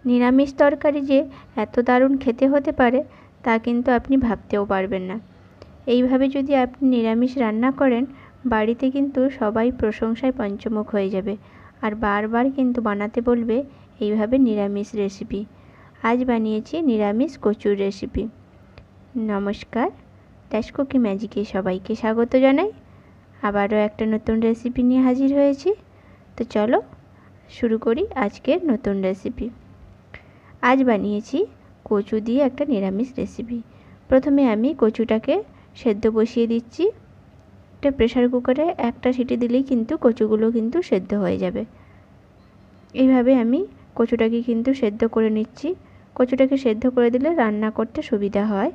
নিরামিষ তরকারি যে এত দারুণ খেতে হতে পারে তা কিন্তু আপনি ভাবতেও পারবেন না। এইভাবে যদি আপনি নিরামিষ রান্না করেন, বাড়িতে কিন্তু সবাই প্রশংসায় পঞ্চমুখ হয়ে যাবে আর বারবার কিন্তু বানাতে বলবে এইভাবে নিরামিষ রেসিপি। আজ বানিয়েছি নিরামিষ কচুর রেসিপি। নমস্কার, ড্যাশ কুকি ম্যাজিকে সবাইকে স্বাগত জানাই। আবারও একটা নতুন রেসিপি নিয়ে হাজির হয়েছি। তো চলো শুরু করি আজকের নতুন রেসিপি। আজ বানিয়েছি কচু দিয়ে একটা নিরামিষ রেসিপি। প্রথমে আমি কচুটাকে সেদ্ধ বসিয়ে দিচ্ছি। একটা প্রেসার কুকারে একটা সিটি দিলেই কিন্তু কচুগুলো কিন্তু সেদ্ধ হয়ে যাবে। এইভাবে আমি কচুটাকে কিন্তু সেদ্ধ করে নিচ্ছি। কচুটাকে সেদ্ধ করে দিলে রান্না করতে সুবিধা হয়,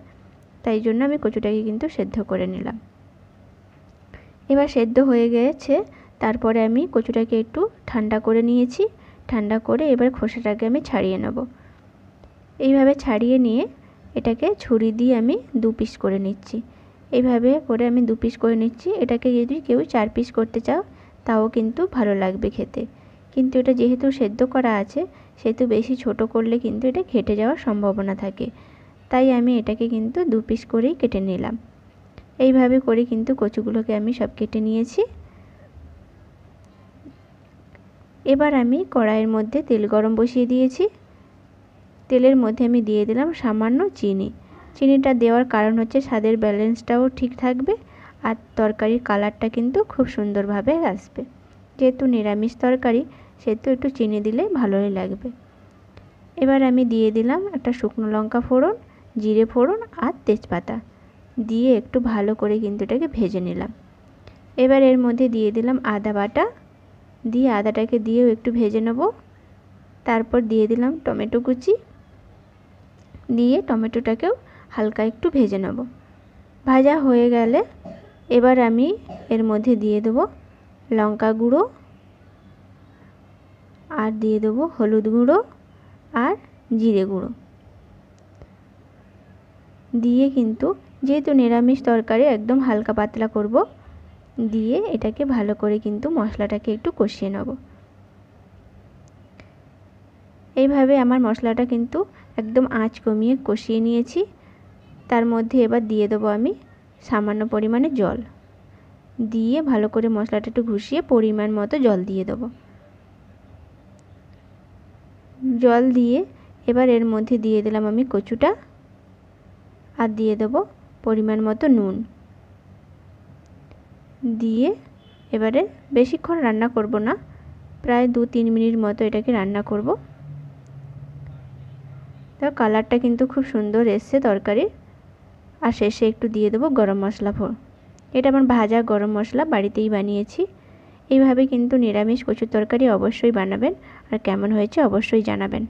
তাই জন্য আমি কচুটাকে কিন্তু সেদ্ধ করে নিলাম। এবার সেদ্ধ হয়ে গেছে, তারপরে আমি কচুটাকে একটু ঠান্ডা করে নিয়েছি। ঠান্ডা করে এবার খোসাটাকে আমি ছাড়িয়ে নেব। এইভাবে ছাড়িয়ে নিয়ে এটাকে ছুরি দিয়ে আমি 2 পিস করে নিচ্ছি। এইভাবে করে আমি 2 পিস করে নিচ্ছি। এটাকে যদি কেউ 4 পিস করতে চাও তাও কিন্তু ভালো লাগবে খেতে, কিন্তু এটা যেহেতু সেদ্ধ করা আছে সেহেতু বেশি ছোট করলে কিন্তু এটা ঘেটে যাওয়ার সম্ভাবনা থাকে, তাই আমি এটাকে কিন্তু 2 পিস করেই কেটে নিলাম। এইভাবে করে কিন্তু কচুগুলোকে আমি সব কেটে নিয়েছি। এবার আমি কড়াইয়ের মধ্যে তেল গরম বসিয়ে দিয়েছি। তেলের মধ্যে আমি দিয়ে দিলাম সামান্য চিনি। চিনিটা দেওয়ার কারণ হচ্ছে স্বাদের ব্যালেন্সটাও ঠিক থাকবে আর তরকারির কালারটা কিন্তু খুব সুন্দরভাবে আসবে। যেহেতু নিরামিষ তরকারি সেহেতু একটু চিনি দিলে ভালোই লাগবে। এবার আমি দিয়ে দিলাম একটা শুকনো লঙ্কা ফোড়ন, জিরে ফোড়ন আর তেজপাতা দিয়ে একটু ভালো করে কিন্তু এটাকে ভেজে নিলাম। এবার এর মধ্যে দিয়ে দিলাম আদা বাটা, দিয়ে আদাটাকে দিয়েও একটু ভেজে নেব। তারপর দিয়ে দিলাম টমেটো কুচি, দিয়ে টমেটোটাকেও হালকা একটু ভেজে নেব। ভাজা হয়ে গেলে এবার আমি এর মধ্যে দিয়ে দেব লঙ্কা গুঁড়ো আর দিয়ে দেব হলুদ গুঁড়ো আর জিরে গুঁড়ো দিয়ে কিন্তু যেহেতু নিরামিষ তরকারি একদম হালকা পাতলা করব, দিয়ে এটাকে ভালো করে কিন্তু মশলাটাকে একটু কষিয়ে নেব। এইভাবে আমার মশলাটা কিন্তু একদম আঁচ কমিয়ে কষিয়ে নিয়েছি। তার মধ্যে এবার দিয়ে দেবো আমি সামান্য পরিমাণে জল, দিয়ে ভালো করে মশলাটা একটু ঘুষিয়ে পরিমাণ মতো জল দিয়ে দেবো। জল দিয়ে এবার এর মধ্যে দিয়ে দিলাম আমি কচুটা আর দিয়ে দেবো পরিমাণ মতো নুন দিয়ে এবারে বেশিক্ষণ রান্না করব না, প্রায় 2-3 মিনিট মতো এটাকে রান্না করব। তো কালারটা কিন্তু খুব সুন্দর এসছে তরকারির। আর শেষে একটু দিয়ে দেবো গরম মশলা এটা আমার ভাজা গরম মশলা, বাড়িতেই বানিয়েছি। এইভাবে কিন্তু নিরামিষ কচুর তরকারি অবশ্যই বানাবেন আর কেমন হয়েছে অবশ্যই জানাবেন।